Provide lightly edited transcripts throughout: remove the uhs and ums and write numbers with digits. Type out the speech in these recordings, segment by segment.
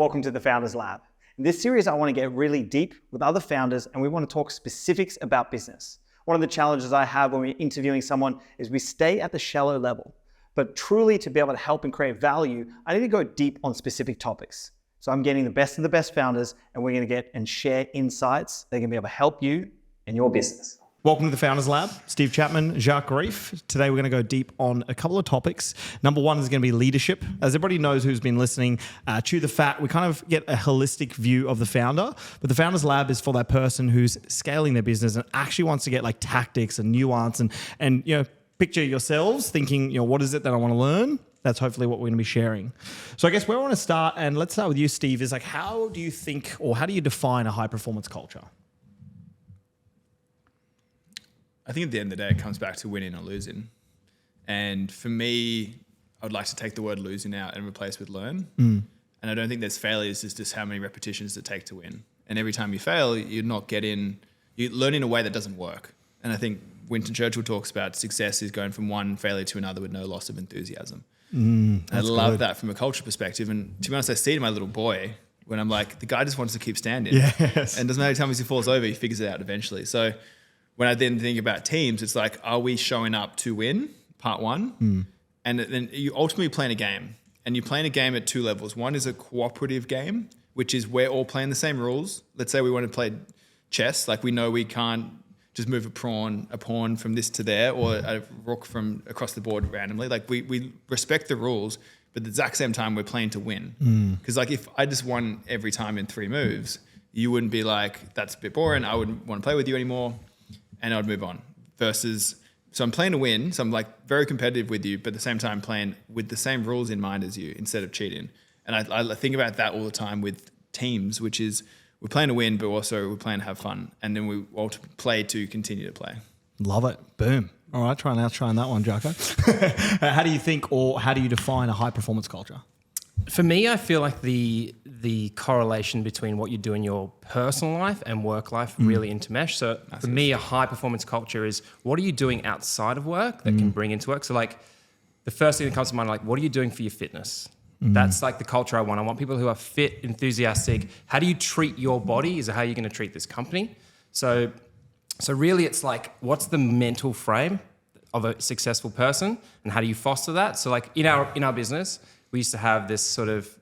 Welcome to the Founders Lab. In this series, I want to get really deep with other founders and we want to talk specifics about business. One of the challenges I have when we're interviewing someone is we stay at the shallow level. But truly to be able to help and create value, I need to go deep on specific topics. So I'm getting the best of the best founders and we're going to get and share insights that are going to be able to help you in your business. Welcome to the Founders Lab. Steve Chapman, Jacques and I. Today we're going to go deep on a couple of topics. Number one is going to be leadership. As everybody knows who's been listening, Chew the Fat, we kind of get a holistic view of the founder. But the Founders Lab is for that person who's scaling their business and actually wants to get like tactics and nuance and picture yourselves thinking, what is it that I want to learn? That's hopefully what we're going to be sharing. So I guess where I want to start, and let's start with you, Steve, is like how do you think or how do you define a high performance culture? I think at the end of the day, it comes back to winning or losing. And for me, I would like to take the word losing out and replace with learn. And I don't think there's failures, it's just how many repetitions it takes to win. And every time you fail, you learn in a way that doesn't work. And I think Winston Churchill talks about success is going from one failure to another with no loss of enthusiasm. I love that from a culture perspective. And to be honest, I see it in my little boy when I'm like, the guy just wants to keep standing. Yes. And doesn't matter how many times he falls over, he figures it out eventually. So when I then think about teams, it's like, are we showing up to win? Part one. And then you ultimately playing a game. And you're playing a game at two levels. One is a cooperative game, which is we're all playing the same rules. Let's say we want to play chess. Like we know we can't just move a pawn from this to there or a rook from across the board randomly. Like we respect the rules, but at the exact same time, we're playing to win. Because like if I just won every time in 3 moves, you wouldn't be like, that's a bit boring. I wouldn't want to play with you anymore. And I'd move on versus, so I'm playing to win. So I'm like very competitive with you, but at the same time playing with the same rules in mind as you instead of cheating. And I think about that all the time with teams, which is we're playing to win, but also we're playing to have fun. And then we all play to continue to play. Love it. Boom. All right, try on that one, Jacko. How do you think or how do you define a high performance culture? For me, I feel like the correlation between what you do in your personal life and work life really intermesh. So for me, a high performance culture is what are you doing outside of work that can bring into work? So like the first thing that comes to mind, like what are you doing for your fitness? That's like the culture I want. I want people who are fit, enthusiastic. How do you treat your body is how you're going to treat this company. So really it's like what's the mental frame of a successful person and how do you foster that? So like in our business, we used to have this sort of,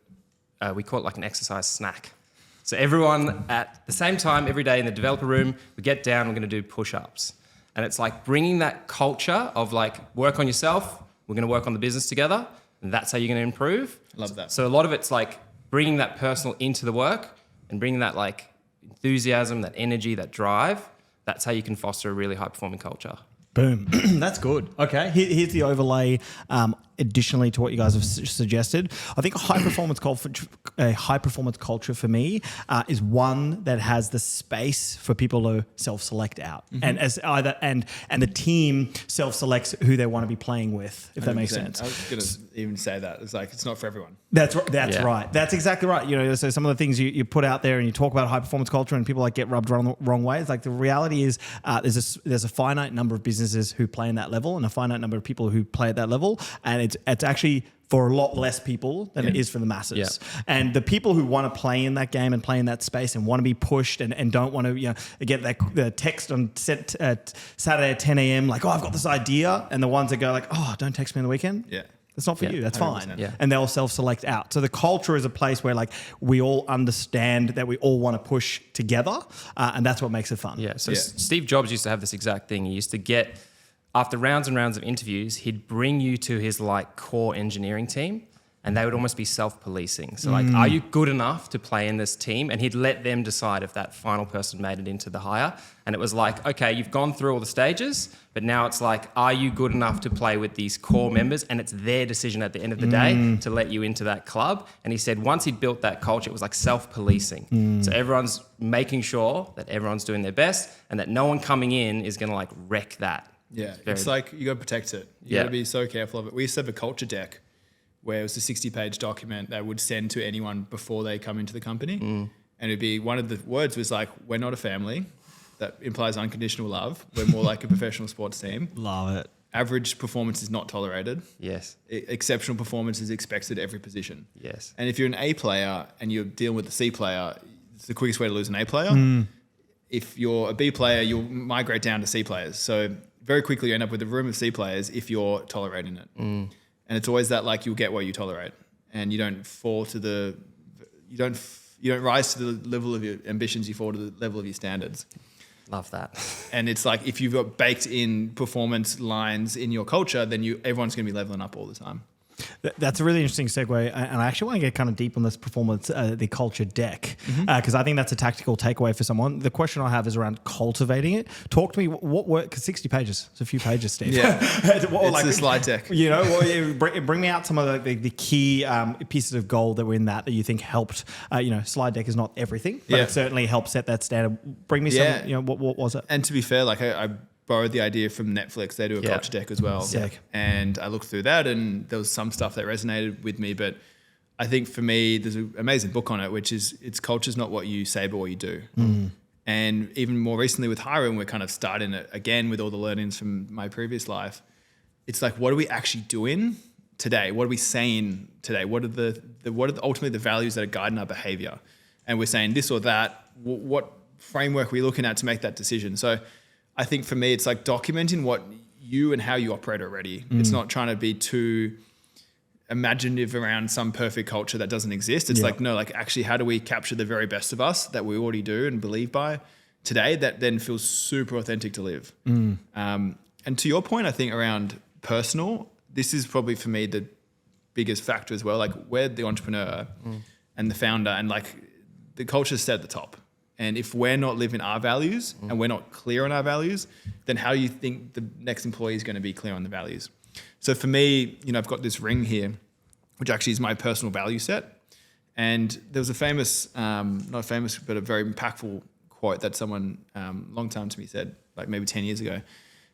we call it like an exercise snack. So everyone at the same time, every day in the developer room, we get down, we're going to do push-ups. And it's like bringing that culture of like work on yourself, we're going to work on the business together, and that's how you're going to improve. I love that. So a lot of it's like bringing that personal into the work and bringing that like enthusiasm, that energy, that drive. That's how you can foster a really high-performing culture. Boom. That's good. Okay. Here's the overlay. Additionally to what you guys have suggested, I think a high performance culture for me is one that has the space for people to self-select out, and as either and the team self-selects who they want to be playing with. If 100%. That makes sense. I was going to even say that it's like it's not for everyone. That's right. That's exactly right. So some of the things you put out there and you talk about high performance culture and people like get rubbed wrong way. It's like the reality is there's a finite number of businesses who play in that level and a finite number of people who play at that level, and it's actually for a lot less people than it is for the masses. Yeah. And the people who want to play in that game and play in that space and want to be pushed and don't want to get the text on Saturday at 10 a.m. like, oh, I've got this idea, and the ones that go like, oh, don't text me on the weekend. Yeah. It's not for you. That's 100%. Fine. Yeah. And they'll self-select out. So the culture is a place where like we all understand that we all want to push together, and that's what makes it fun. Yeah. So Steve Jobs used to have this exact thing. He used to get, after rounds and rounds of interviews, he'd bring you to his like core engineering team, and they would almost be self-policing. So like, are you good enough to play in this team? And he'd let them decide if that final person made it into the hire. And it was like, okay, you've gone through all the stages, but now it's like, are you good enough to play with these core members? And it's their decision at the end of the day to let you into that club. And he said once he'd built that culture, it was like self-policing. So everyone's making sure that everyone's doing their best and that no one coming in is going to like wreck that. Yeah, it's like you got to protect it. You got to be so careful of it. We used to have a culture deck where it was a 60-page document that would send to anyone before they come into the company. And it'd be one of the words was like, we're not a family. That implies unconditional love. We're more like a professional sports team. Love it. average performance is not tolerated. Yes. Exceptional performance is expected at every position. Yes. And if you're an A player and you're dealing with the C player, it's the quickest way to lose an A player. If you're a B player, you'll migrate down to C players. So very quickly you end up with a room of C players if you're tolerating it. And it's always that like you'll get what you tolerate, and you don't fall to the, you don't rise to the level of your ambitions, you fall to the level of your standards. Love that. And it's like if you've got baked in performance lines in your culture, then everyone's going to be leveling up all the time. That's a really interesting segue, and I actually want to get kind of deep on this performance, the culture deck, because I think that's a tactical takeaway for someone. The question I have is around cultivating it. Talk to me, what work? Because 60 pages, it's a few pages, Steve. Yeah, it's a slide deck. You know, bring me out some of the key pieces of gold that were in that you think helped. Slide deck is not everything, but it certainly helped set that standard. Bring me some. What was it? And to be fair, like I borrowed the idea from Netflix. They do a culture deck as well. Sick. And I looked through that, and there was some stuff that resonated with me. But I think for me, there's an amazing book on it, which is it's culture's not what you say, but what you do. And even more recently with hiring, we're kind of starting it again with all the learnings from my previous life. It's like, what are we actually doing today? What are we saying today? What are ultimately the values that are guiding our behavior? And we're saying this or that. What framework are we looking at to make that decision? So I think for me, it's like documenting what you and how you operate already. It's not trying to be too imaginative around some perfect culture that doesn't exist. It's like, no, like actually, how do we capture the very best of us that we already do and believe by today that then feels super authentic to live? And to your point, I think around personal, this is probably for me the biggest factor as well. Like we're the entrepreneur and the founder, and like the culture's set at the top. And if we're not living our values and we're not clear on our values, then how do you think the next employee is going to be clear on the values? So for me, I've got this ring here, which actually is my personal value set. And there was a famous, not famous, but a very impactful quote that someone long time to me said, like maybe 10 years ago. And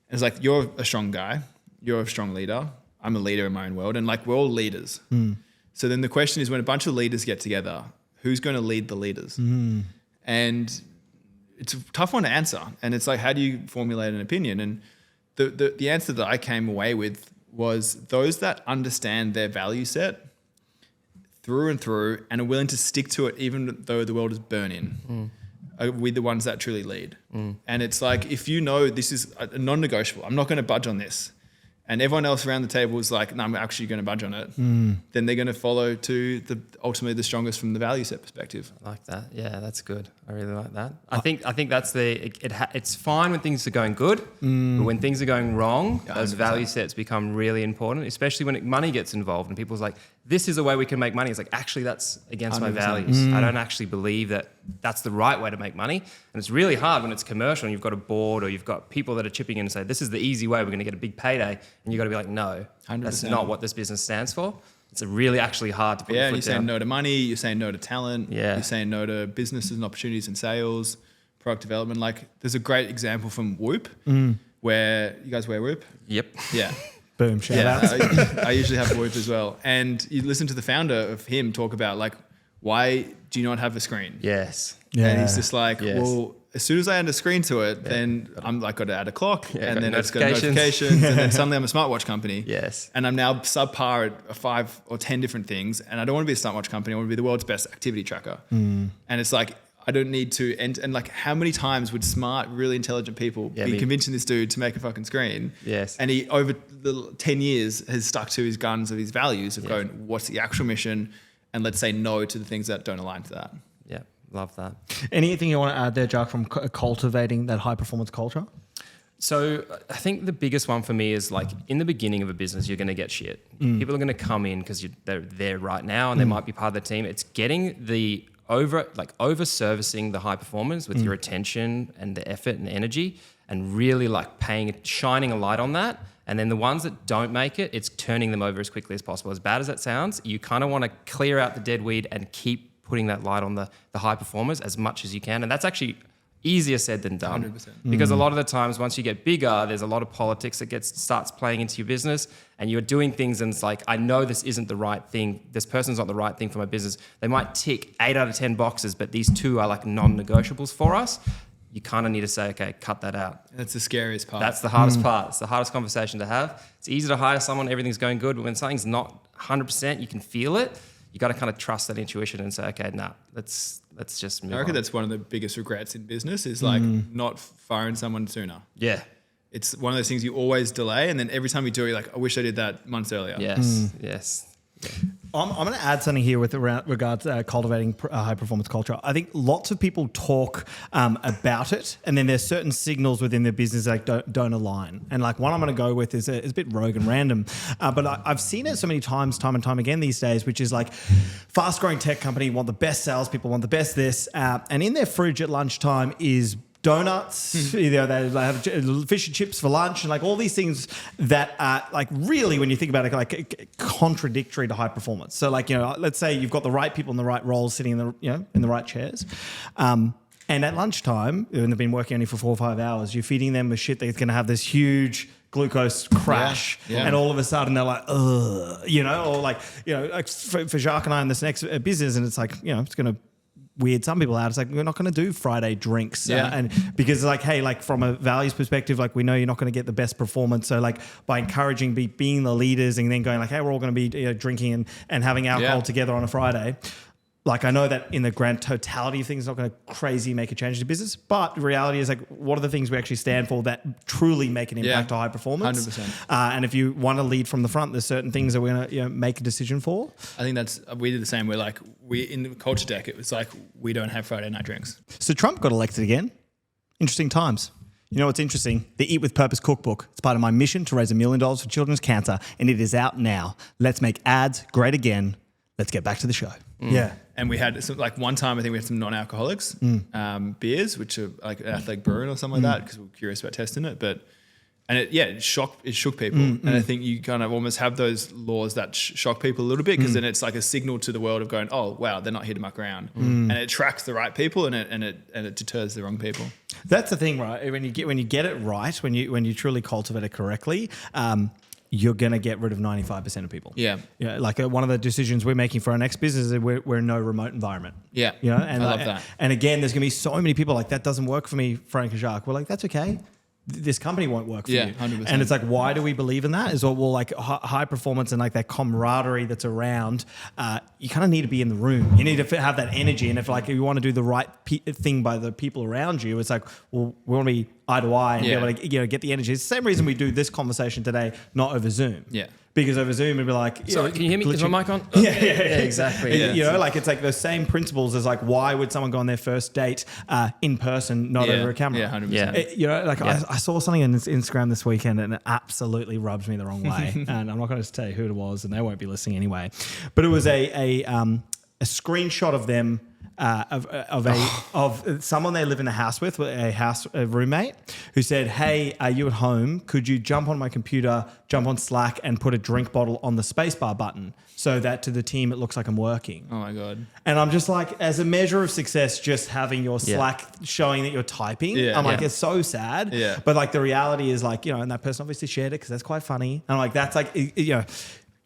it's like, you're a strong guy. You're a strong leader. I'm a leader in my own world. And like, we're all leaders. So then the question is, when a bunch of leaders get together, who's going to lead the leaders? And it's a tough one to answer. And it's like, how do you formulate an opinion? And the answer that I came away with was those that understand their value set through and through and are willing to stick to it even though the world is burning are with the ones that truly lead. And it's like, if this is a non-negotiable, I'm not going to budge on this. And everyone else around the table is like, no, I'm actually going to budge on it. Then they're going to follow to ultimately the strongest from the value set perspective. I like that. Yeah, that's good. I really like that. I think that's it's fine when things are going good, but when things are going wrong, those 100%. value sets become really important, especially when money gets involved and people's like, this is a way we can make money. It's like, actually, that's against my 100%. values. I don't actually believe that that's the right way to make money. And it's really hard when it's commercial and you've got a board or you've got people that are chipping in and say, this is the easy way, we're going to get a big payday. And you've got to be like, no, 100%. that's not what this business stands for. It's really actually hard to put Yeah, your you're foot down. saying no to money, you're saying no to talent, Yeah. you're saying no to businesses and opportunities and sales, product development. Like there's a great example from Whoop where you guys wear Whoop? Yep. Yeah. Boom, shout out. I usually have Whoop as well. And you listen to the founder of him talk about like, why do you not have a screen? Yes. And he's just like, Yes. well, as soon as I add a screen to it, then I'm like got to add a clock, and got then it's got notifications. notifications, and then suddenly I'm a smartwatch company. Yes. And I'm now subpar at 5 or 10 different things, and I don't want to be a smartwatch company. I want to be the world's best activity tracker. And it's like, I don't need to, and like how many times would smart, really intelligent people be convincing this dude to make a fucking screen? Yes. And he, over the 10 years, has stuck to his guns of his values of going, what's the actual mission? And let's say no to the things that don't align to that. Yeah. Love that. Anything you want to add there, Jacques, from cultivating that high performance culture? So I think the biggest one for me is like in the beginning of a business, you're going to get shit. People are going to come in because they're there right now and they might be part of the team. It's getting the over servicing the high performers with your attention and the effort and the energy, and really like shining a light on that. And then the ones that don't make it, it's turning them over as quickly as possible. As bad as that sounds, you kind of want to clear out the dead weed and keep putting that light on the high performers as much as you can. And that's actually easier said than done. 100%. Because a lot of the times once you get bigger, there's a lot of politics that starts playing into your business, and you're doing things and it's like, I know this isn't the right thing. This person's not the right thing for my business. They might tick 8 out of 10 boxes, but these 2 are like non-negotiables for us. you kind of need to say, okay, cut that out. That's the scariest part. That's the hardest part. It's the hardest conversation to have. It's easy to hire someone, everything's going good, but when something's not 100%, you can feel it. You got to kind of trust that intuition and say, okay, nah, let's just move on. I reckon that's one of the biggest regrets in business is like not firing someone sooner. Yeah. It's one of those things you always delay, and then every time you do it, you're like, I wish I did that months earlier. Yes. Yes. Yeah. I'm going to add something here with regards to cultivating high performance culture. I think lots of people talk about it, and then there's certain signals within their business that don't align. And like one I'm going to go with is a bit rogue and random, but I've seen it so many times, time and time again these days, which is like fast growing tech company want the best salespeople, want the best this, and in their fridge at lunchtime is donuts, either they have fish and chips for lunch, and like all these things that are like really, when you think about it, like contradictory to high performance. So like, let's say you've got the right people in the right roles sitting in the, in the right chairs. And at lunchtime, when they've been working only for 4 or 5 hours, you're feeding them with shit that's going to have this huge glucose crash, and all of a sudden they're like, ugh, or like, like for Jacques and I in this next business, and it's like, it's going to weird some people out. It's like, we're not going to do Friday drinks. And because like, hey, like from a values perspective, like we know you're not going to get the best performance. So like by encouraging, being the leaders and then going like, hey, we're all going to be drinking and having alcohol together on a Friday. Like I know that in the grand totality of things, it's not going to crazy make a change to business, but the reality is like, what are the things we actually stand for that truly make an impact to high performance? 100%. And if you want to lead from the front, there's certain things that we're going to make a decision for. I think we did the same. We're like, in the culture deck, it was like, we don't have Friday night drinks. So Trump got elected again. Interesting times. You know what's interesting? The Eat With Purpose cookbook. It's part of my mission to raise $1 million for children's cancer, and it is out now. Let's make ads great again. Let's get back to the show. Yeah. And we had like one time, I think we had some non-alcoholics beers, which are like an Athletic Brewing or something like that, because we were curious about testing it. It shook people. And I think you kind of almost have those laws that shock people a little bit, because then it's like a signal to the world of going, oh, wow, they're not here to muck around. And it attracts the right people and it deters the wrong people. That's the thing, right? When you get it right, when you truly cultivate it correctly, you're going to get rid of 95% of people. Yeah. Like one of the decisions we're making for our next business is we're in no remote environment. Yeah. And I love that. And again, there's going to be so many people like, that doesn't work for me, Frank and Jacques. We're like, that's okay. This company won't work for you. 100%. And it's like, why do we believe in that? Is well, like high performance and like that camaraderie that's around, you kind of need to be in the room. You need to have that energy. And if you want to do the right thing by the people around you, it's like, well, we want to be eye to eye and be able to get the energy. It's the same reason we do this conversation today, not over Zoom. Yeah. Because over Zoom, it'd be like... Sorry, can you hear me? Is my mic on? Yeah, exactly. Yeah. Like it's like the same principles as like, why would someone go on their first date in person, not over a camera? Yeah, 100%. Yeah. I saw something on Instagram this weekend and it absolutely rubs me the wrong way. And I'm not going to tell you who it was, and they won't be listening anyway. But it was a screenshot of them of someone they live in a house with, a roommate, who said, "Hey, are you at home? Could you jump on my computer, jump on Slack, and put a drink bottle on the spacebar button so that to the team it looks like I'm working?" Oh my God. And I'm just like, as a measure of success, just having your Slack showing that you're typing, I'm like, it's so sad. Yeah. But like the reality is like, and that person obviously shared it because that's quite funny. And I'm like, that's like,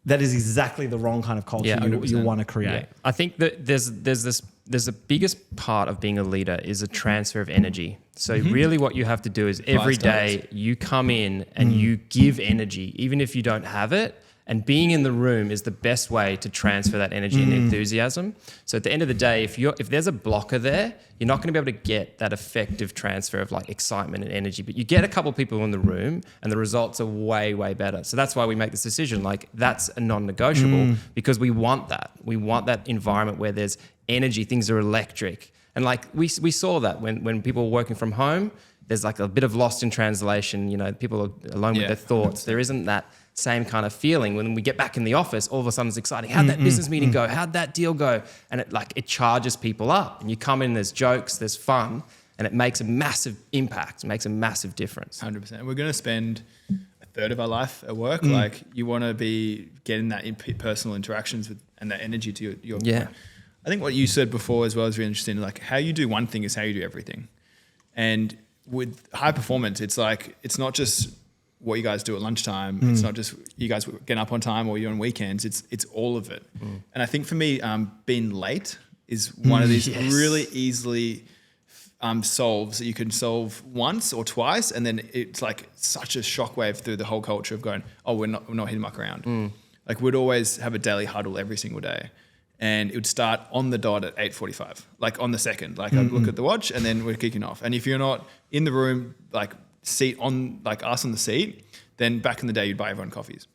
that is exactly the wrong kind of culture you want to create. Yeah. I think that there's the biggest part of being a leader is a transfer of energy. So really what you have to do is every day you come in and you give energy, even if you don't have it. And being in the room is the best way to transfer that energy and enthusiasm. So at the end of the day, if there's a blocker there, you're not going to be able to get that effective transfer of like excitement and energy. But you get a couple of people in the room and the results are way, way better. So that's why we make this decision. Like that's a non-negotiable because we want that. We want that environment where there's energy, things are electric. And like we saw that when people were working from home, there's like a bit of lost in translation. People are alone with their thoughts. 100%. There isn't that same kind of feeling. When we get back in the office, all of a sudden it's exciting. How'd that business meeting go? How'd that deal go? And it charges people up. And you come in, there's jokes, there's fun, and it makes a massive impact, makes a massive difference. 100%. We're going to spend a third of our life at work. Like you want to be getting that personal interactions with and that energy to your I think what you said before as well is really interesting. Like how you do one thing is how you do everything. And with high performance, it's like, it's not just what you guys do at lunchtime. It's not just you guys getting up on time or you're on weekends. It's all of it. And I think for me, being late is one of these really easily solves that you can solve once or twice, and then it's like such a shockwave through the whole culture of going, oh, we're not here to muck around. Like we'd always have a daily huddle every single day, and it would start on the dot at 8:45, like on the second. Like I'd look at the watch, and then we're kicking off. And if you're not in the room, like us on the seat, then back in the day you'd buy everyone coffees.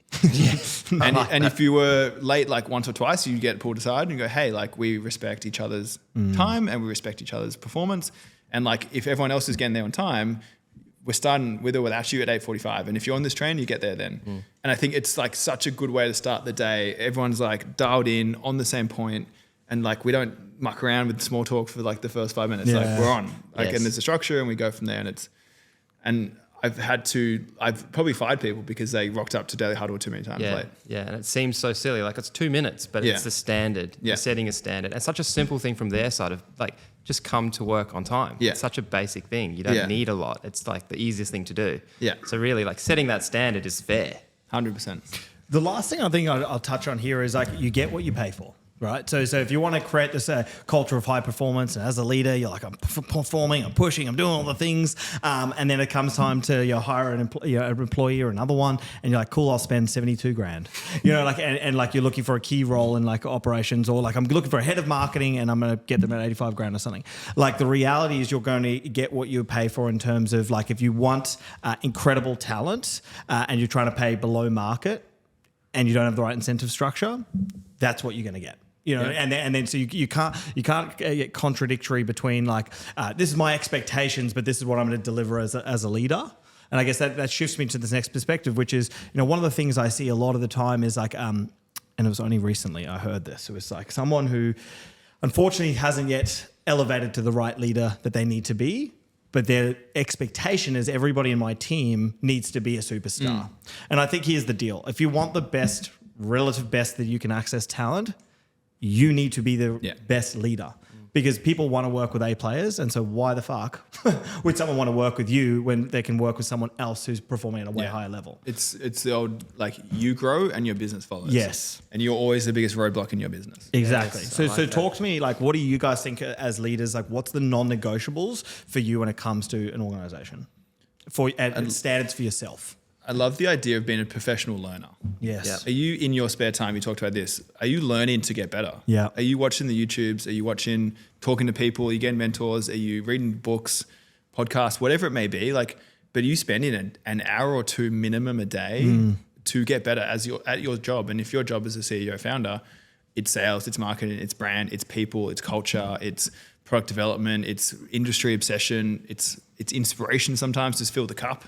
And if you were late like once or twice, you'd get pulled aside and go, hey, like we respect each other's time and we respect each other's performance. And like if everyone else is getting there on time, we're starting with or without you at 8:45. And if you're on this train, you get there then. And I think it's like such a good way to start the day. Everyone's like dialed in on the same point, and like we don't muck around with small talk for like the first 5 minutes. Like we're on. Like and there's a structure and we go from there. And I've probably fired people because they rocked up to daily huddle too many times late. Yeah, and it seems so silly. Like it's 2 minutes, but it's the standard. Yeah. You're setting a standard. And such a simple thing from their side of like, just come to work on time. Yeah. It's such a basic thing. You don't need a lot. It's like the easiest thing to do. Yeah. So really like setting that standard is fair. 100%. The last thing I think I'll touch on here is like you get what you pay for. Right. So if you want to create this culture of high performance, and as a leader, you're like, I'm performing, I'm pushing, I'm doing all the things. And then it comes time to hire an employee or another one. And you're like, cool, I'll spend 72 grand. Like, and like you're looking for a key role in like operations, or like I'm looking for a head of marketing and I'm going to get them at 85 grand or something. Like the reality is you're going to get what you pay for in terms of like, if you want incredible talent and you're trying to pay below market and you don't have the right incentive structure, that's what you're going to get. And then so you can't get contradictory between like this is my expectations, but this is what I'm going to deliver as a leader. And I guess that shifts me to this next perspective, which is one of the things I see a lot of the time is like and it was only recently I heard this. It was like someone who unfortunately hasn't yet elevated to the right leader that they need to be, but their expectation is everybody in my team needs to be a superstar. And I think here's the deal: if you want the best, relative best that you can access talent, you need to be the best leader, because people want to work with A players. And so why the fuck would someone want to work with you when they can work with someone else who's performing at a way higher level? It's the old, like you grow and your business follows. Yes. And you're always the biggest roadblock in your business. Exactly. Yes, so talk to me, like, what do you guys think as leaders? Like, what's the non-negotiables for you when it comes to an organization and standards for yourself? I love the idea of being a professional learner. Yes. Yeah. Are you in your spare time, you talked about this, are you learning to get better? Yeah. Are you watching the YouTubes? Are you talking to people? Are you getting mentors? Are you reading books, podcasts, whatever it may be? Like, but are you spending an hour or two minimum a day to get better at your job? And if your job is a CEO founder, it's sales, it's marketing, it's brand, it's people, it's culture, it's product development, it's industry obsession, it's inspiration sometimes to fill the cup.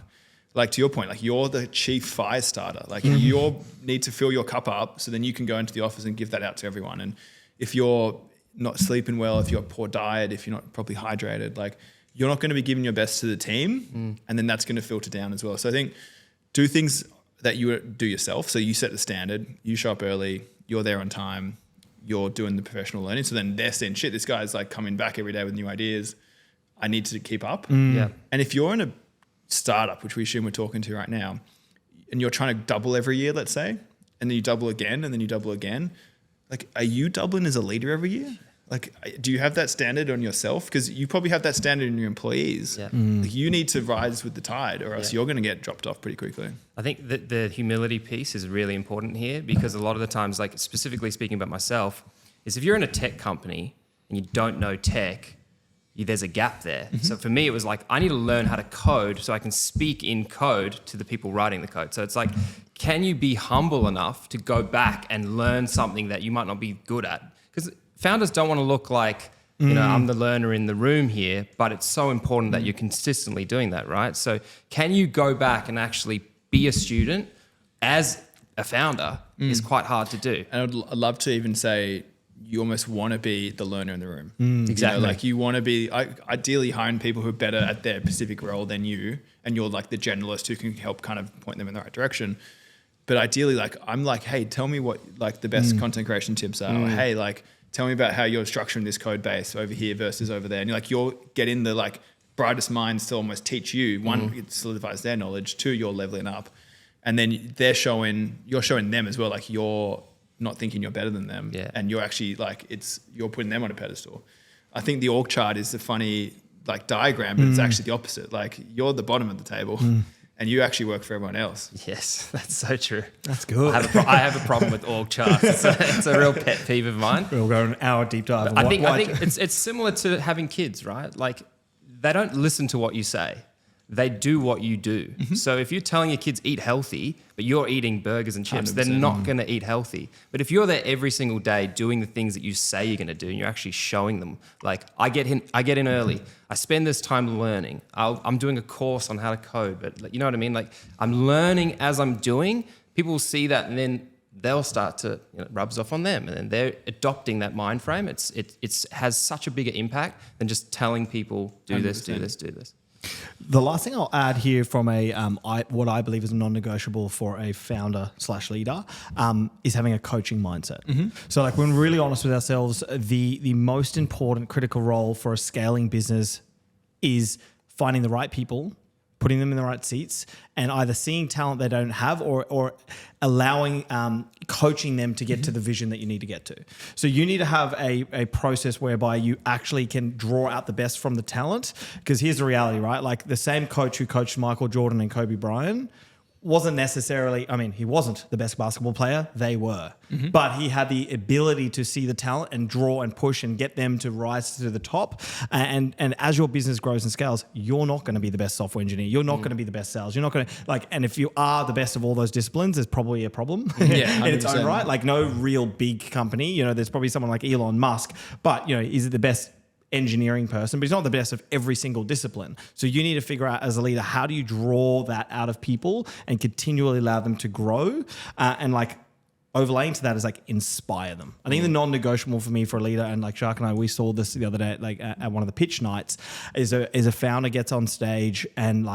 Like to your point, like you're the chief fire starter. Like you need to fill your cup up so then you can go into the office and give that out to everyone. And if you're not sleeping well, if you're poor diet, if you're not properly hydrated, like you're not going to be giving your best to the team, and then that's going to filter down as well. So I think do things that you do yourself. So you set the standard, you show up early, you're there on time, you're doing the professional learning. So then they're saying, shit, this guy's like coming back every day with new ideas. I need to keep up. Yeah. And if you're in a startup, which we assume we're talking to right now, and you're trying to double every year, let's say, and then you double again, and then you double again, like, are you doubling as a leader every year? Like, do you have that standard on yourself? Because you probably have that standard in your employees. Yeah. Like, you need to rise with the tide, or else you're going to get dropped off pretty quickly. I think that the humility piece is really important here, because a lot of the times, like specifically speaking about myself, is if you're in a tech company and you don't know tech, there's a gap there. So for me, it was like, I need to learn how to code so I can speak in code to the people writing the code. So it's like, can you be humble enough to go back and learn something that you might not be good at? Because founders don't want to look like, I'm the learner in the room here, but it's so important that you're consistently doing that, right? So can you go back and actually be a student as a founder is quite hard to do. And I'd love to even say, you almost want to be the learner in the room. Exactly. Like you want to be ideally hiring people who are better at their specific role than you, and you're like the generalist who can help kind of point them in the right direction. But ideally, like I'm like, hey, tell me what like the best content creation tips are. Or, hey, like tell me about how you're structuring this code base over here versus over there. And you're like, you're getting the like brightest minds to almost teach you. One, it solidifies their knowledge. Two, you're leveling up. And then you're showing them as well, like you're not thinking you're better than them, and you're actually like you're putting them on a pedestal. I think the org chart is the like diagram, but it's actually the opposite. Like you're the bottom of the table and you actually work for everyone else. Yes, that's so true. That's good. I have a problem with org charts. It's a real pet peeve of mine. We'll go an hour deep dive. I think it's similar to having kids, right? Like they don't listen to what you say. They do what you do. So if you're telling your kids eat healthy, but you're eating burgers and chips, 100%. they're not going to eat healthy. But if you're there every single day doing the things that you say you're going to do, and you're actually showing them, like I get in early. I spend this time learning. I'm doing a course on how to code, but you know what I mean? Like I'm learning as I'm doing. People will see that, and then they'll start to it rubs off on them, and then they're adopting that mind frame. It has such a bigger impact than just telling people do this, do this, do this. The last thing I'll add here from what I believe is non-negotiable for a founder / leader is having a coaching mindset. So like when we're really honest with ourselves, the most important critical role for a scaling business is finding the right people, putting them in the right seats, and either seeing talent they don't have or allowing coaching them to get to the vision that you need to get to. So you need to have a process whereby you actually can draw out the best from the talent, because here's the reality, right? Like the same coach who coached Michael Jordan and Kobe Bryant wasn't necessarily, he wasn't the best basketball player, they were. But he had the ability to see the talent and draw and push and get them to rise to the top. And as your business grows and scales, you're not going to be the best software engineer. You're not going to be the best sales. You're not going to and if you are the best of all those disciplines, there's probably a problem in its own right. Like no real big company, there's probably someone like Elon Musk, but is it the best engineering person, but he's not the best of every single discipline. So you need to figure out as a leader, how do you draw that out of people and continually allow them to grow and overlaying to that is inspire them. I think the non-negotiable for me for a leader, and Jacques and I, we saw this the other day at one of the pitch nights, is a founder gets on stage and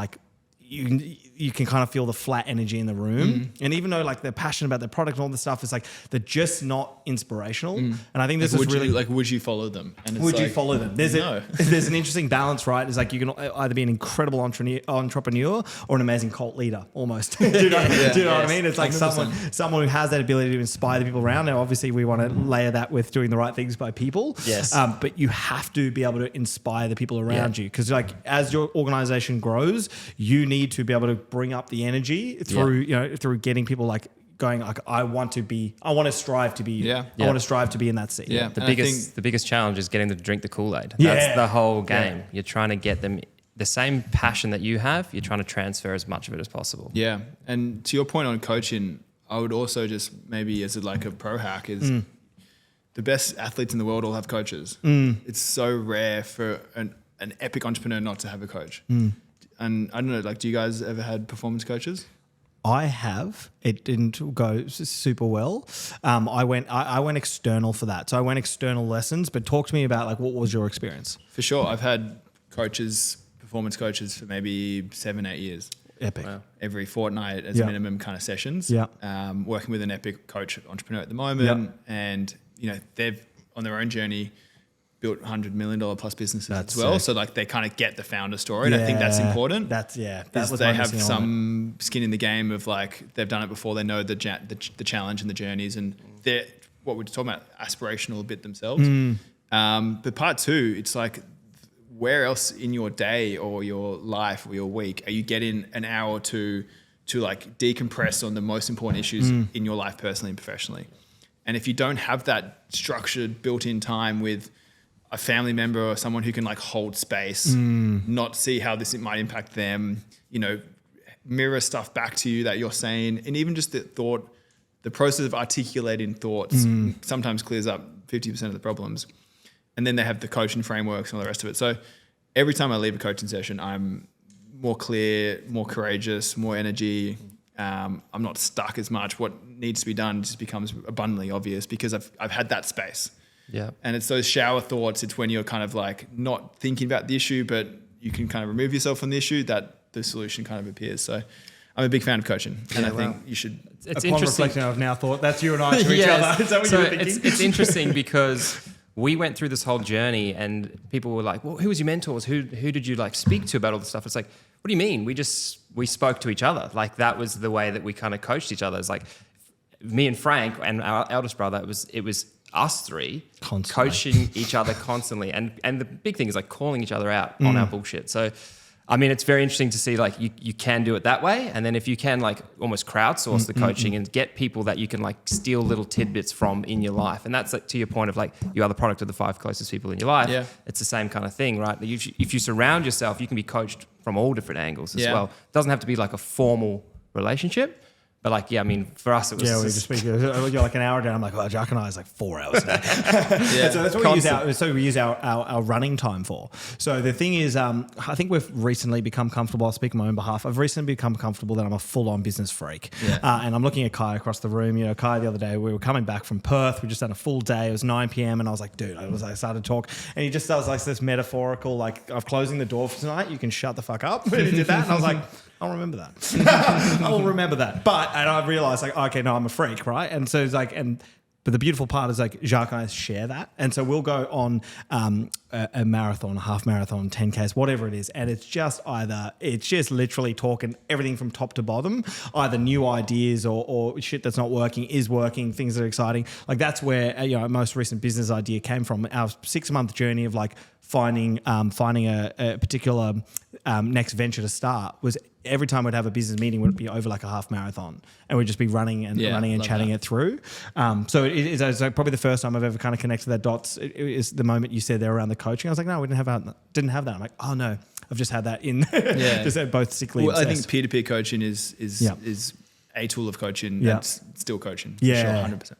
you can kind of feel the flat energy in the room. And even though they're passionate about their product and all this stuff, it's they're just not inspirational. And I think this is really... would you follow them? And would you follow them? There's an interesting balance, right? It's you can either be an incredible entrepreneur or an amazing cult leader, almost. Do you know what I mean? It's 100%. someone who has that ability to inspire the people around. Now, obviously, we want to layer that with doing the right things by people. Yes. But you have to be able to inspire the people around you, because as your organization grows, you need to be able to bring up the energy through through getting people going I want to strive to be I want to strive to be in that seat. The biggest challenge is getting them to drink the Kool-Aid. That's the whole game. You're trying to get them the same passion that you have, you're trying to transfer as much of it as possible. Yeah. And to your point on coaching, I would also just maybe as a pro hack is the best athletes in the world all have coaches. It's so rare for an epic entrepreneur not to have a coach. And I don't know, do you guys ever had performance coaches? I have. It didn't go super well. I went external for that. So I went external lessons, but talk to me about what was your experience? For sure. I've had performance coaches for maybe 7-8 years. Epic. Wow. Every fortnight as minimum kind of sessions. Yeah. Working with an epic coach entrepreneur at the moment. And, they've on their own journey built $100 million plus businesses as well. Sick. So they kind of get the founder story. And I think that's important. They have some skin in the game of they've done it before. They know the challenge and the journeys, and they're what we're talking about, aspirational a bit themselves. But part two, it's where else in your day or your life or your week are you getting an hour or two to decompress on the most important issues in your life personally and professionally? And if you don't have that structured built-in time with a family member or someone who can hold space, not see how this might impact them, mirror stuff back to you that you're saying, and even just the process of articulating thoughts sometimes clears up 50% of the problems. And then they have the coaching frameworks and all the rest of it. So every time I leave a coaching session, I'm more clear, more courageous, more energy. I'm not stuck as much. What needs to be done just becomes abundantly obvious because I've had that space. Yeah. And it's those shower thoughts. It's when you're kind of not thinking about the issue, but you can kind of remove yourself from the issue that the solution kind of appears. So I'm a big fan of coaching, and I think you should. It's upon reflection, I've now thought that's you and I to each other. Is that what you were thinking? It's interesting because we went through this whole journey, and people were like, "Well, who was your mentors? Who did you speak to about all this stuff?" It's what do you mean? We spoke to each other. That was the way that we kind of coached each other. It's me and Frank and our eldest brother. It was us three Constantly. coaching each other constantly. And the big thing is like calling each other out on our bullshit. So, I mean, it's very interesting to see like you can do it that way. And then if you can like almost crowdsource the coaching and get people that you can like steal little tidbits from in your life. And that's like, to your point of like you are the product of the 5 closest people in your life. Yeah. It's the same kind of thing, right? If you surround yourself, you can be coached from all different angles as well. It doesn't have to be like a formal relationship. But like, I mean, for us, it was we just speak. You're like an hour down. I'm like, Jacques and I is like 4 hours now. So that's what we use our running time for. So the thing is, I think we've recently become comfortable. I'll speak on my own behalf. I've recently become comfortable that I'm a full-on business freak. And I'm looking at Kai across the room. You know, Kai the other day, we were coming back from Perth. We just had a full day. It was 9 p.m. And I was like, dude, I started to talk. And he just does like this metaphorical, like, I'm closing the door for tonight. You can shut the fuck up. And he did that. And I was like, I'll remember that. I'll remember that. And I realized like, okay, no, I'm a freak, right? And so it's like, but the beautiful part is like Jacques and I share that. And so we'll go on a marathon, a half marathon, 10Ks, whatever it is. And it's just literally talking everything from top to bottom, either new ideas or shit that's not working, is working, things that are exciting. Like that's where, our most recent business idea came from. Our 6-month journey of like finding a particular next venture to start was every time we'd have a business meeting would be over like a half marathon and we'd just be running and chatting it through. So it is probably the first time I've ever kind of connected that dots. It is the moment you said there around the coaching. I was like, no, we didn't have that. I'm like, oh no, I've just had that in just had both sickly. Well, I think peer-to-peer coaching is a tool of coaching. That's still coaching. For sure, 100%.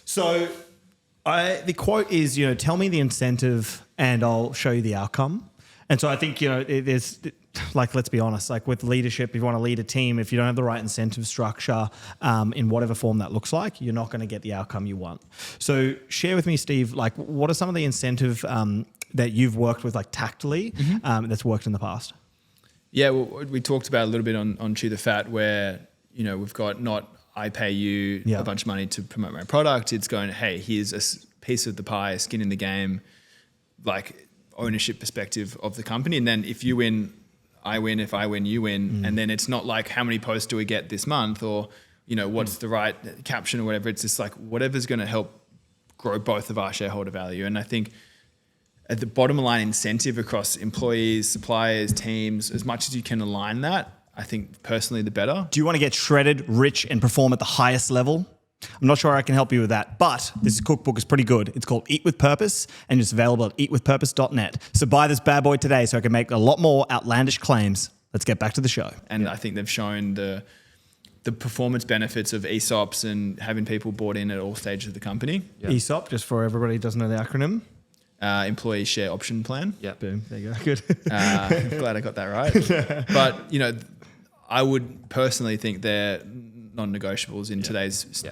So the quote is, tell me the incentive and I'll show you the outcome. And so I think, there's like, let's be honest, like with leadership, if you want to lead a team, if you don't have the right incentive structure in whatever form that looks like, you're not going to get the outcome you want. So share with me, Steve, like what are some of the incentive that you've worked with like tactily that's worked in the past? Yeah, well, we talked about a little bit on Chew the Fat where, we've got not I pay you a bunch of money to promote my product. It's going, hey, here's a piece of the pie, skin in the game, like ownership perspective of the company. And then if you win, I win. If I win, you win. And then it's not like how many posts do we get this month or, what's the right caption or whatever. It's just like whatever's going to help grow both of our shareholder value. And I think at the bottom line incentive across employees, suppliers, teams, as much as you can align that, I think personally the better. Do you want to get shredded, rich, and perform at the highest level? I'm not sure I can help you with that, but this cookbook is pretty good. It's called Eat with Purpose, and it's available at eatwithpurpose.net. So buy this bad boy today so I can make a lot more outlandish claims. Let's get back to the show. And I think they've shown the performance benefits of ESOPs and having people bought in at all stages of the company. Yep. ESOP, just for everybody who doesn't know the acronym. Employee share option plan. Yeah, boom. There you go. Good. Glad I got that right. But, I would personally think they're non-negotiables in today's,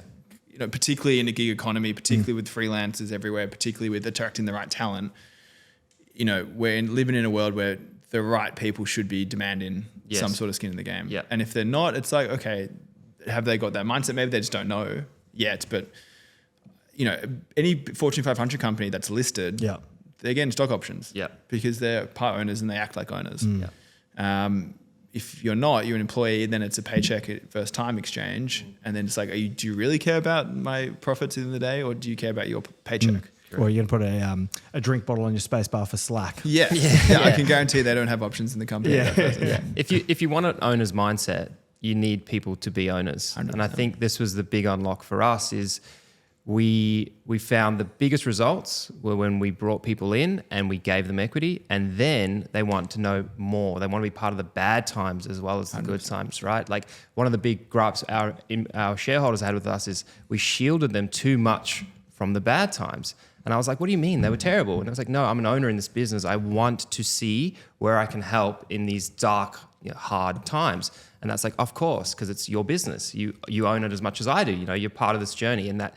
particularly in the gig economy, particularly with freelancers everywhere, particularly with attracting the right talent. We're living in a world where the right people should be demanding some sort of skin in the game. Yeah. And if they're not, it's like, okay, have they got that mindset? Maybe they just don't know yet. But, any Fortune 500 company that's listed, they're getting stock options because they're part owners and they act like owners. If you're not, you're an employee, then it's a paycheck at first time exchange. And then it's like, do you really care about my profits in the day or do you care about your paycheck? Or you're going to put a drink bottle on your space bar for Slack. Yeah. I can guarantee they don't have options in the company. If you want an owner's mindset, you need people to be owners. 100%. And I think this was the big unlock for us is we found the biggest results were when we brought people in and we gave them equity, and then they want to know more. They want to be part of the bad times as well as the 100%. Good times, right? Like one of the big gripes our shareholders had with us is we shielded them too much from the bad times. And I was like, what do you mean? They were terrible. And I was like, no, I'm an owner in this business. I want to see where I can help in these dark, hard times. And that's like, of course, because it's your business. You own it as much as I do. You're part of this journey. And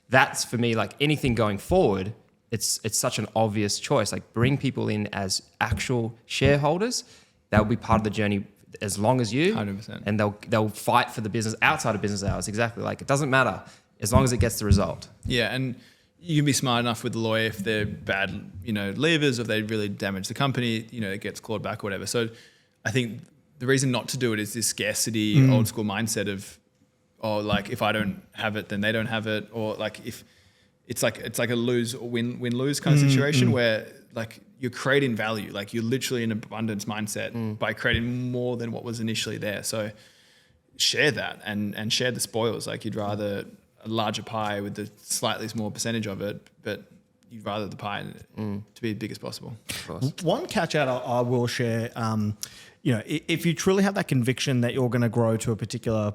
that's for me, like anything going forward, it's such an obvious choice. Like bring people in as actual shareholders. They'll be part of the journey as long as you. 100%. And they'll fight for the business outside of business hours. Exactly. Like it doesn't matter as long as it gets the result. Yeah. And you can be smart enough with the lawyer if they're bad, levers, or if they really damage the company, it gets clawed back or whatever. So I think the reason not to do it is this scarcity, old school mindset of, like if I don't have it, then they don't have it. Or like if it's like a win-lose kind of situation where like you're creating value, like you're literally in an abundance mindset by creating more than what was initially there. So share that and share the spoils. Like you'd rather a larger pie with a slightly small percentage of it, but you'd rather the pie to be as big as possible. One catch out I will share, if you truly have that conviction that you're going to grow to a particular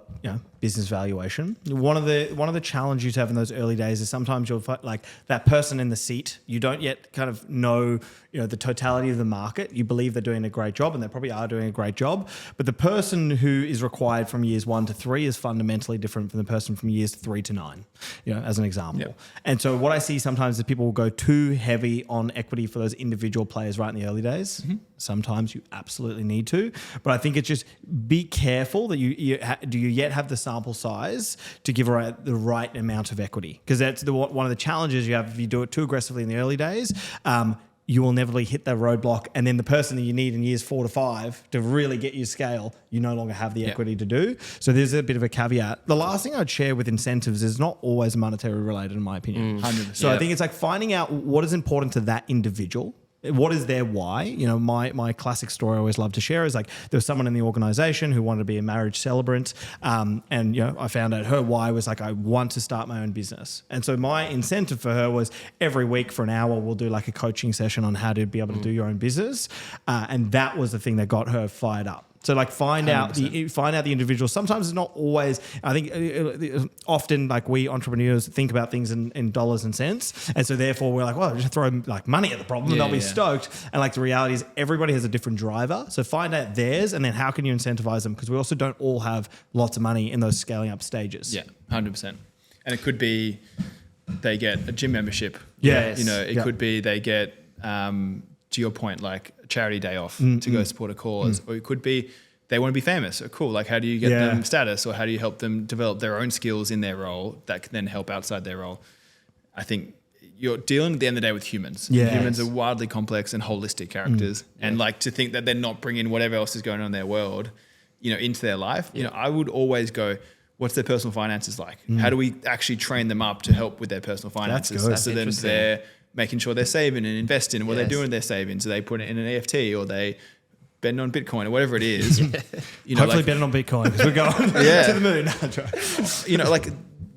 business valuation, one of the challenges you have in those early days is sometimes you'll find like that person in the seat, you don't yet kind of know the totality of the market. You believe they're doing a great job, and they probably are doing a great job, but the person who is required from years 1 to 3 is fundamentally different from the person from years 3 to 9, as an example. Yep. And so what I see sometimes is people will go too heavy on equity for those individual players right in the early days. Sometimes you absolutely need to, but I think it's just be careful that do you yet have the sample size to give the right amount of equity, because that's one of the challenges you have if you do it too aggressively in the early days. You will inevitably hit that roadblock, and then the person that you need in years 4 to 5 to really get you scale, you no longer have the equity to do. So there's a bit of a caveat. The last thing I'd share with incentives is not always monetary related, in my opinion. 100%. So I think it's like finding out what is important to that individual. What is their why? My classic story I always love to share is like there was someone in the organization who wanted to be a marriage celebrant. And I found out her why was like, I want to start my own business. And so my incentive for her was every week for an hour, we'll do like a coaching session on how to be able to do your own business. And that was the thing that got her fired up. So like find out the individual. Sometimes it's not always, I think often like we entrepreneurs think about things in dollars and cents. And so therefore we're like, well, just throw like money at the problem and they'll be stoked. And like the reality is everybody has a different driver. So find out theirs, and then how can you incentivize them? Because we also don't all have lots of money in those scaling up stages. Yeah, 100%. And it could be they get a gym membership. Yes. It could be they get, to your point, like a charity day off to go support a cause, or it could be they want to be famous. Or cool, like how do you get them status, or how do you help them develop their own skills in their role that can then help outside their role? I think you're dealing at the end of the day with humans. Yes. Humans are wildly complex and holistic characters, and like to think that they're not bringing whatever else is going on in their world, into their life. I would always go, what's their personal finances like? How do we actually train them up to help with their personal finances? That's so then they're making sure they're saving and investing, and what they're doing with their savings. Do they put it in an EFT, or they betting on Bitcoin, or whatever it is? Hopefully betting on Bitcoin, because we're going to the moon. Like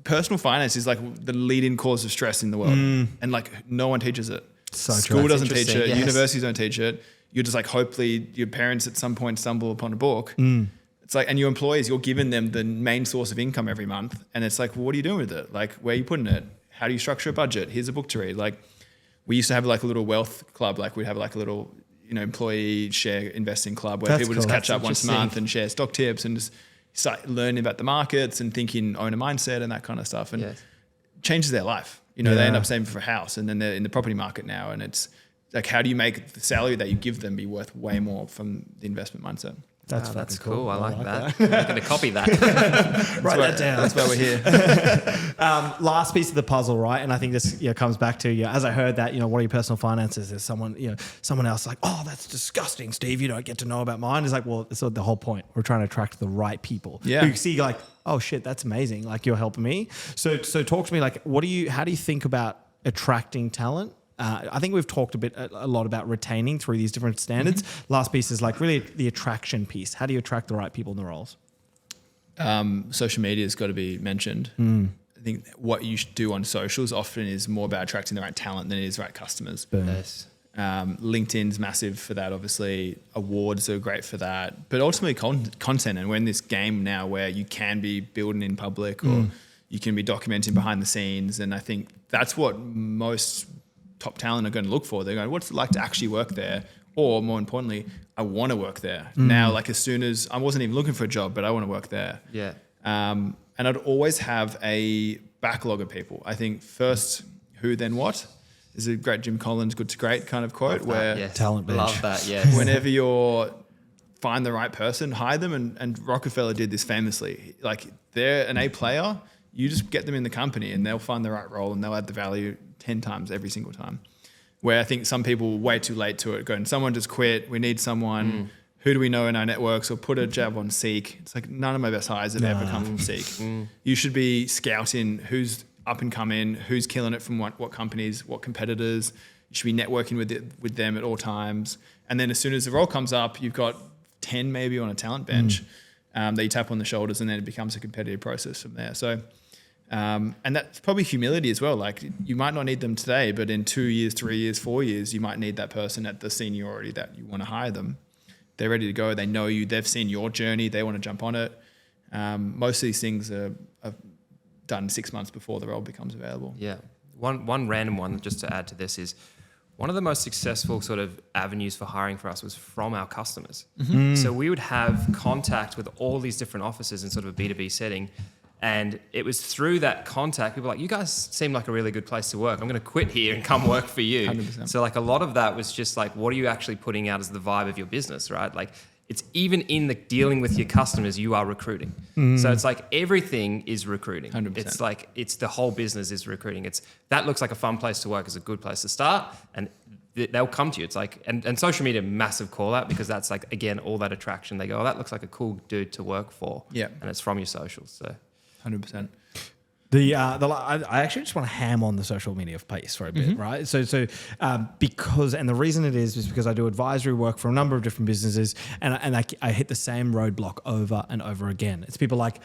personal finance is like the leading cause of stress in the world, and like no one teaches it. School doesn't teach it. Yes. Universities don't teach it. You're just like, hopefully your parents at some point stumble upon a book. It's like, and your employees, you're giving them the main source of income every month, and it's like, well, what are you doing with it? Like, where are you putting it? How do you structure a budget? Here's a book to read. Like, we used to have like a little wealth club. Like we'd have like a little, employee share investing club where people just catch up once a month and share stock tips and just start learning about the markets and thinking owner mindset and that kind of stuff. And changes their life. They end up saving for a house, and then they're in the property market now. And it's like, how do you make the salary that you give them be worth way more from the investment mindset? That's cool. I like that. I'm going to copy that. Write that down. That's why we're here. Last piece of the puzzle, right? And I think this comes back to, as I heard that, what are your personal finances? There's someone else like, oh, that's disgusting, Steve. You don't get to know about mine. It's like, well, it's the whole point. We're trying to attract the right people. Yeah. Who you see like, oh shit, that's amazing. Like you're helping me. So talk to me, like, how do you think about attracting talent? I think we've talked a lot about retaining through these different standards. Last piece is like really the attraction piece. How do you attract the right people in the roles? Social media has got to be mentioned. I think what you should do on socials often is more about attracting the right talent than it is right customers. Yes. LinkedIn's massive for that, obviously. Awards are great for that. But ultimately content, and we're in this game now where you can be building in public or you can be documenting behind the scenes. And I think that's what most top talent are going to look for. They're going, what's it like to actually work there? Or more importantly, I want to work there. Now, like as soon as I wasn't even looking for a job, but I want to work there. Yeah. And I'd always have a backlog of people. I think first who, then what is a great Jim Collins, good to great kind of quote where talent bench. Love that. Yes. Whenever find the right person, hire them. And Rockefeller did this famously. Like they're an A player. You just get them in the company and they'll find the right role and they'll add the value 10 times every single time. Where I think some people were way too late to it, going, someone just quit, we need someone, who do we know in our networks, or put a job on Seek. It's like none of my best hires have ever come from Seek. You should be scouting who's up and coming, who's killing it from what companies, what competitors. You should be networking with them at all times. And then as soon as the role comes up, you've got 10 maybe on a talent bench that you tap on the shoulders, and then it becomes a competitive process from there. So, and that's probably humility as well. Like you might not need them today, but in 2 years, 3 years, 4 years, you might need that person at the seniority that you want to hire them. They're ready to go. They know you. They've seen your journey. They want to jump on it. Most of these things are done 6 months before the role becomes available. Yeah. One random one just to add to this is one of the most successful sort of avenues for hiring for us was from our customers. So we would have contact with all these different offices in sort of a B2B setting. And it was through that contact, people were like, you guys seem like a really good place to work. I'm going to quit here and come work for you. 100%. So like a lot of that was just like, what are you actually putting out as the vibe of your business, right? Like it's even in the dealing with your customers, you are recruiting. So it's like everything is recruiting. 100%. It's like, it's the whole business is recruiting. That looks like a fun place to work, is a good place to start. And they'll come to you. It's like, and social media, massive call out, because that's like, again, all that attraction. They go, oh, that looks like a cool dude to work for. Yeah. And it's from your socials. So 100%. I actually just want to ham on the social media piece for a bit, right? So because, and the reason it is because I do advisory work for a number of different businesses, and I hit the same roadblock over and over again. It's people like,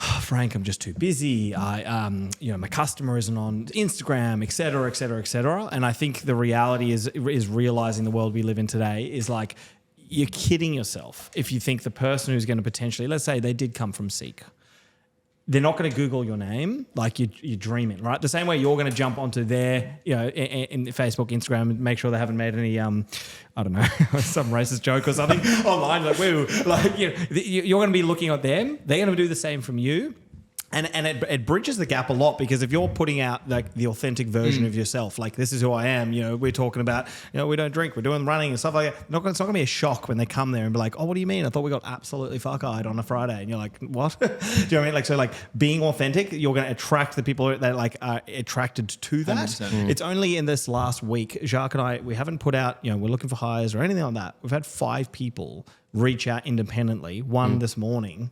oh, Frank, I'm just too busy. My customer isn't on Instagram, et cetera, et cetera, et cetera. And I think the reality is realizing the world we live in today is like, you're kidding yourself if you think the person who's going to potentially, let's say they did come from Seek, they're not going to Google your name like you're dreaming, right? The same way you're going to jump onto their, in Facebook, Instagram, and make sure they haven't made any, I don't know, some racist joke or something online. Like, woo, like you're going to be looking at them. They're going to do the same from you. And it bridges the gap a lot, because if you're putting out like the authentic version of yourself, like this is who I am, we're talking about, we don't drink, we're doing running and stuff like that. It's not going to be a shock when they come there and be like, oh, what do you mean? I thought we got absolutely fuck-eyed on a Friday. And you're like, what? Do you know what I mean? Like, so like being authentic, you're going to attract the people that like are attracted to that. 100%. It's only in this last week, Jacques and I, we haven't put out, we're looking for hires or anything like that. We've had 5 people reach out independently, one this morning.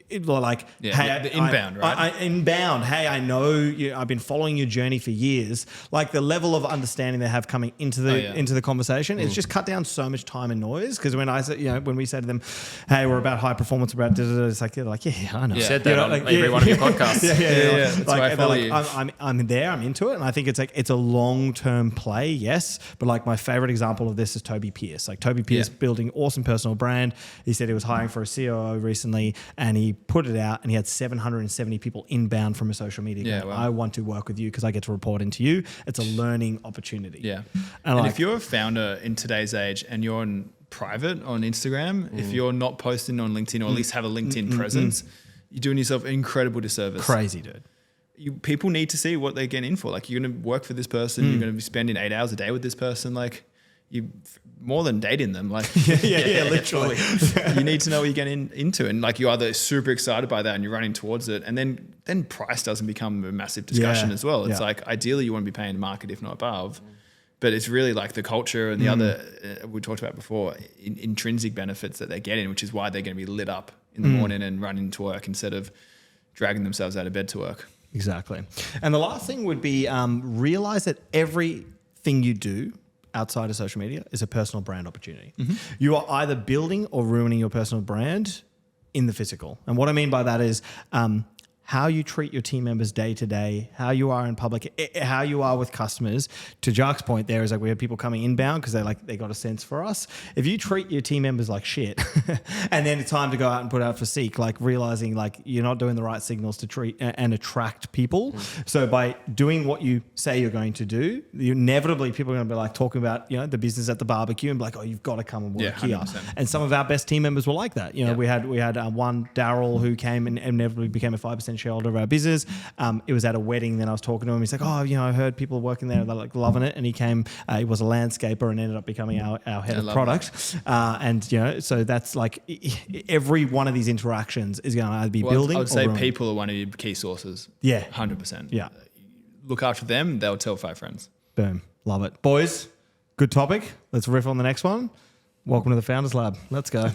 Like, hey, the inbound, right? Inbound. Hey, I know you. I've been following your journey for years. Like the level of understanding they have coming into the conversation, it's just cut down so much time and noise. Because when I say, when we say to them, "Hey, we're about high performance, about," it's like they're like, "Yeah, I know." You said that on every one of your podcasts. Yeah. That's why I follow you. I'm there. I'm into it, and I think it's like it's a long term play, yes. But like my favorite example of this is Toby Pierce. Like Toby Pierce building awesome personal brand. He said he was hiring for a COO recently, and he put it out, and he had 770 people inbound from a social media. Going, I want to work with you because I get to report into you. It's a learning opportunity. Yeah. And like, if you're a founder in today's age and you're on private on Instagram, if you're not posting on LinkedIn, or at least have a LinkedIn presence, you're doing yourself an incredible disservice. Crazy, dude. People need to see what they're getting in for. Like, you're going to work for this person. You're going to be spending 8 hours a day with this person. Like, you more than dating them. Like, literally. You need to know what you're getting into, and like you're either super excited by that and you're running towards it, and then price doesn't become a massive discussion as well. It's like ideally you want to be paying market, if not above. But it's really like the culture and the other we talked about before, intrinsic benefits that they're getting, which is why they're going to be lit up in the morning and running to work instead of dragging themselves out of bed to work. Exactly. And the last thing would be realize that everything you do outside of social media is a personal brand opportunity. You are either building or ruining your personal brand in the physical. And what I mean by that is how you treat your team members day to day, how you are in public, how you are with customers. To Jacques' point there is like we have people coming inbound because they got a sense for us. If you treat your team members like shit and then it's time to go out and put out for Seek, like realizing like you're not doing the right signals to treat and attract people. So by doing what you say you're going to do, inevitably people are going to be like talking about, the business at the barbecue and be like, oh, you've got to come and work here. 100%. And some of our best team members were like that. We had one Daryl who came and inevitably became a 5% shareholder of our business. It was at a wedding. Then I was talking to him. He's like, oh, I heard people working there. They're like loving it. And he came, he was a landscaper and ended up becoming our head of product. So that's like every one of these interactions is going to either be building. I would say ruining. people are one of your key sources. Yeah. 100%. Yeah. Look after them. They'll tell 5 friends. Boom. Love it. Boys, good topic. Let's riff on the next one. Welcome to the Founders Lab. Let's go.